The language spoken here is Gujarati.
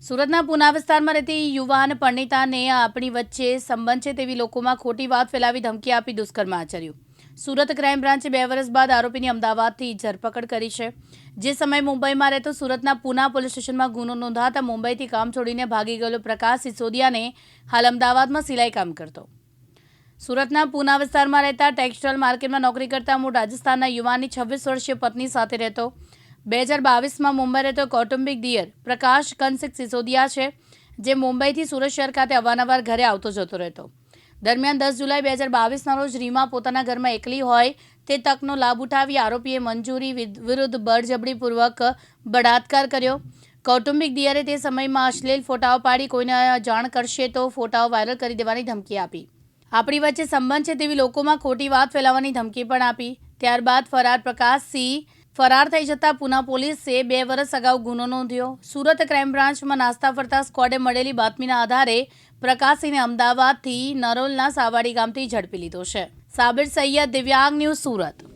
સુરતના પૂના વિસ્તારમાં રહેતી યુવાન પરણિતાને આપણી વચ્ચે સંબંધ છે તેવી લોકોમાં ખોટી વાત ફેલાવી ધમકી આપી દુષ્કર્મ આચર્યું. સુરત ક્રાઇમ બ્રાન્ચે 2 વર્ષ બાદ આરોપીની અમદાવાદથી ધરપકડ કરી છે. જે સમયે મુંબઈમાં રહેતો સુરતના પૂના પોલીસ સ્ટેશનમાં ગુનો નોંધાતા મુંબઈથી કામ છોડીને ભાગી ગયેલો પ્રકાશ સિસોદિયાને હાલ અમદાવાદમાં સિલાઈ કામ કરતો. સુરતના પૂના વિસ્તારમાં રહેતા ટેક્સટાઇલ માર્કેટમાં નોકરી કરતા મૂળ રાજસ્થાનના યુવાનની 26 વર્ષીય પત્ની સાથે રહેતો 2022માં મુંબઈ રહેતો કૌટુંબિક દિયર પ્રકાશ કનસિક સિસોદિયા છે, જે મુંબઈથી સુરત શહેર ખાતે અવારનવાર ઘરે આવતો જતો રહેતો. દરમિયાન 10 જુલાઈ 2022ના રોજ રીમા પોતાના ઘરમાં એકલી હોય તે તકનો લાભ ઉઠાવી આરોપીએ મંજૂરી વિરુદ્ધ બળજબરીપૂર્વક બળાત્કાર કર્યો. કૌટુંબિક દિયરે તે સમયમાં અશ્લીલ ફોટાઓ પાડી કોઈને જાણ કરશે તો ફોટાઓ વાયરલ કરી દેવાની ધમકી આપી. આપણી વચ્ચે સંબંધ છે તેવી લોકોમાં ખોટી વાત ફેલાવવાની ધમકી પણ આપી. ત્યારબાદ ફરાર પ્રકાશ સિંહ ફરાર થઈ જતા પૂના પોલીસે 2 વર્ષ અગાઉ ગુનો નોંધ્યો. સુરત ક્રાઇમ બ્રાન્ચમાં નાસ્તા ફરતા સ્ક્વોડે મળેલી બાતમીના આધારે પ્રકાશસિંહને અમદાવાદથી નરોલના સાવાડી ગામથી ઝડપી લીધો છે. સાબિર સૈયદ, દિવ્યાંગ ન્યૂઝ, સુરત.